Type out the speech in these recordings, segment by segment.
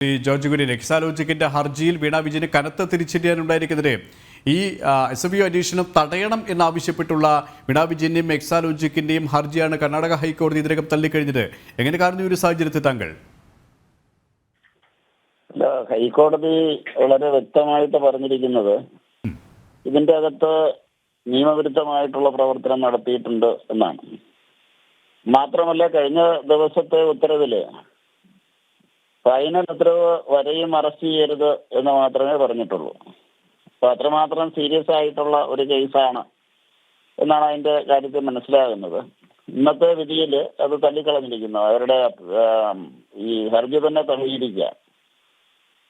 George Kurian എക്സാലോജിക്കിന്റെ ഹർജിയിൽ വീണ വിജയന് കനത്ത തിരിച്ചടിയാനുണ്ടായിരിക്കുന്നതിന് ഈ SFIO അന്വേഷണം തടയണം എന്നാവശ്യപ്പെട്ടുള്ള വീണ വിജയന്റെയും എക്സാലോജിക്കിന്റെയും ഹർജിയാണ് കർണാടക ഹൈക്കോടതി ഇതിനകം തള്ളിക്കഴിഞ്ഞത്. എങ്ങനെ കാണുന്നു ഈ ഒരു സാഹചര്യത്തിൽ താങ്കൾ? ഹൈക്കോടതി വളരെ വ്യക്തമായിട്ട് പറഞ്ഞിരിക്കുന്നത് ഇതിന്റെ അകത്ത് നിയമവിരുദ്ധമായിട്ടുള്ള പ്രവർത്തനം നടത്തിയിട്ടുണ്ട് എന്നാണ്. മാത്രമല്ല, കഴിഞ്ഞ ദിവസത്തെ ഉത്തരവില് ഫൈനൽ ഉത്തരവ് വരെയും അറസ്റ്റ് ചെയ്യരുത് എന്ന് മാത്രമേ പറഞ്ഞിട്ടുള്ളൂ. അപ്പൊ അത്രമാത്രം സീരിയസ് ആയിട്ടുള്ള ഒരു കേസാണ് എന്നാണ് അതിന്റെ കാര്യത്തിൽ മനസ്സിലാകുന്നത്. ഇന്നത്തെ വിധിയിൽ അത് തള്ളിക്കളഞ്ഞിരിക്കുന്നു. അവരുടെ ഈ ഹർജി തന്നെ തള്ളിയിരിക്കുക.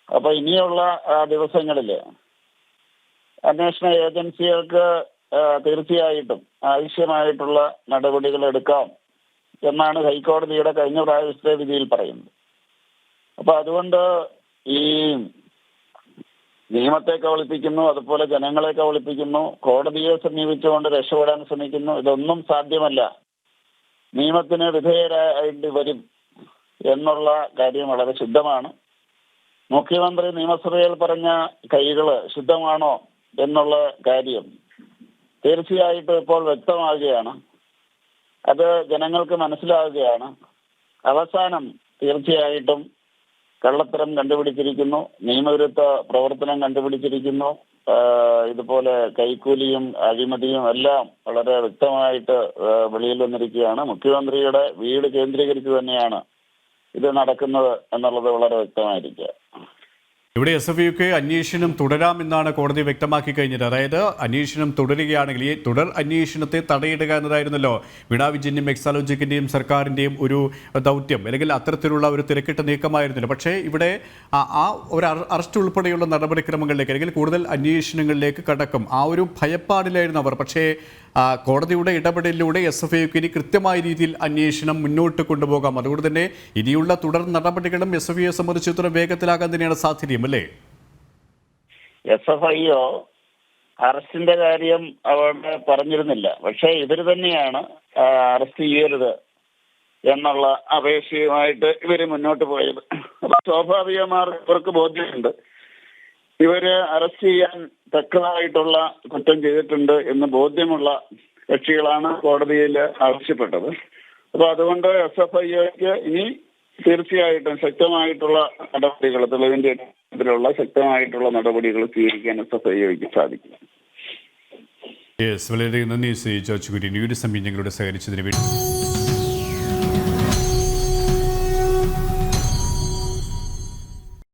അപ്പൊ ഇനിയുള്ള ദിവസങ്ങളിൽ അന്വേഷണ ഏജൻസികൾക്ക് തീർച്ചയായിട്ടും ആവശ്യമായിട്ടുള്ള നടപടികൾ എടുക്കാം എന്നാണ് ഹൈക്കോടതിയുടെ കഴിഞ്ഞ പ്രാവശ്യത്തെ വിധിയിൽ പറയുന്നത്. അപ്പൊ അതുകൊണ്ട് ഈ നിയമത്തെ കബളിപ്പിക്കുന്നു, അതുപോലെ ജനങ്ങളെ കബളിപ്പിക്കുന്നു, കോടതിയെ സമീപിച്ചുകൊണ്ട് രക്ഷപ്പെടാൻ ശ്രമിക്കുന്നു. ഇതൊന്നും സാധ്യമല്ല. നിയമത്തിന് വിധേയരായിട്ട് വരും എന്നുള്ള കാര്യം വളരെ ശുദ്ധമാണ്. മുഖ്യമന്ത്രി നിയമസഭയിൽ പറഞ്ഞ കൈകള് ശുദ്ധമാണോ എന്നുള്ള കാര്യം തീർച്ചയായിട്ടും ഇപ്പോൾ വ്യക്തമാവുകയാണ്. അത് ജനങ്ങൾക്ക് മനസ്സിലാവുകയാണ്. അവസാനം തീർച്ചയായിട്ടും കള്ളത്തരം കണ്ടുപിടിച്ചിരിക്കുന്നു, നിയമവിരുദ്ധ പ്രവർത്തനം കണ്ടുപിടിച്ചിരിക്കുന്നു. ഇതുപോലെ കൈക്കൂലിയും അഴിമതിയും എല്ലാം വളരെ വ്യക്തമായിട്ട് വെളിയിൽ വന്നിരിക്കുകയാണ്. മുഖ്യമന്ത്രിയുടെ വീട് കേന്ദ്രീകരിച്ച് തന്നെയാണ് ഇത് നടക്കുന്നത് എന്നുള്ളത് വളരെ വ്യക്തമായിരിക്കുക. ഇവിടെ SFIOക്ക് അന്വേഷണം തുടരാമെന്നാണ് കോടതി വ്യക്തമാക്കി കഴിഞ്ഞത്. അതായത് അന്വേഷണം തുടരുകയാണെങ്കിൽ ഈ തുടർ അന്വേഷണത്തെ തടയിടുക എന്നതായിരുന്നല്ലോ വീണ വിജയന്റെയും എക്സാലോജിക്കിന്റെയും സർക്കാരിന്റെയും ഒരു ദൗത്യം, അല്ലെങ്കിൽ അത്തരത്തിലുള്ള ഒരു തിരക്കിട്ട നീക്കമായിരുന്നില്ല. പക്ഷേ ഇവിടെ ആ ഒരു അറസ്റ്റ് ഉൾപ്പെടെയുള്ള നടപടിക്രമങ്ങളിലേക്ക് അല്ലെങ്കിൽ കൂടുതൽ അന്വേഷണങ്ങളിലേക്ക് കടക്കും ആ ഒരു ഭയപ്പാടിലായിരുന്നു അവർ. പക്ഷേ കോടതിയുടെ ഇടപെടലിലൂടെ SFIOക്ക് ഇനി കൃത്യമായ രീതിയിൽ അന്വേഷണം മുന്നോട്ട് കൊണ്ടുപോകാം. അതുകൊണ്ട് തന്നെ ഇനിയുള്ള തുടർ നടപടികളും SFIOയെ സംബന്ധിച്ചിടത്തോളം വേഗത്തിലാകാൻ തന്നെയാണ് സാധ്യതയും, അല്ലേ? SFIO അറസ്റ്റിന്റെ കാര്യം അവിടെ പറഞ്ഞിരുന്നില്ല. പക്ഷെ ഇവർ തന്നെയാണ് അറസ്റ്റ് ചെയ്യരുത് എന്നുള്ള അപേക്ഷയുമായിട്ട് ഇവര് മുന്നോട്ട് പോയത്. അപ്പൊ സ്വാഭാവികമായി ഇവർക്ക് ബോധ്യമുണ്ട് ഇവര് അറസ്റ്റ് ചെയ്യാൻ തക്കതായിട്ടുള്ള കുറ്റം ചെയ്തിട്ടുണ്ട് എന്ന് ബോധ്യമുള്ള കക്ഷികളാണ് കോടതിയിൽ ആവശ്യപ്പെട്ടത്. അപ്പൊ അതുകൊണ്ട് SFIOക്ക് ഇനി തീർച്ചയായിട്ടും ശക്തമായിട്ടുള്ള നടപടികൾ, തെളിവിന്റെ ഇതിലുള്ള ശക്തമായിട്ടുള്ള നടപടികൾ സ്വീകരിക്കാൻ SFIOക്ക് സാധിക്കും. വളരെ നന്ദി ജോർജ് കുര്യൻ, ഈ ഒരു സമയം ഞങ്ങളോട് സഹകരിച്ചതിന് വേണ്ടി.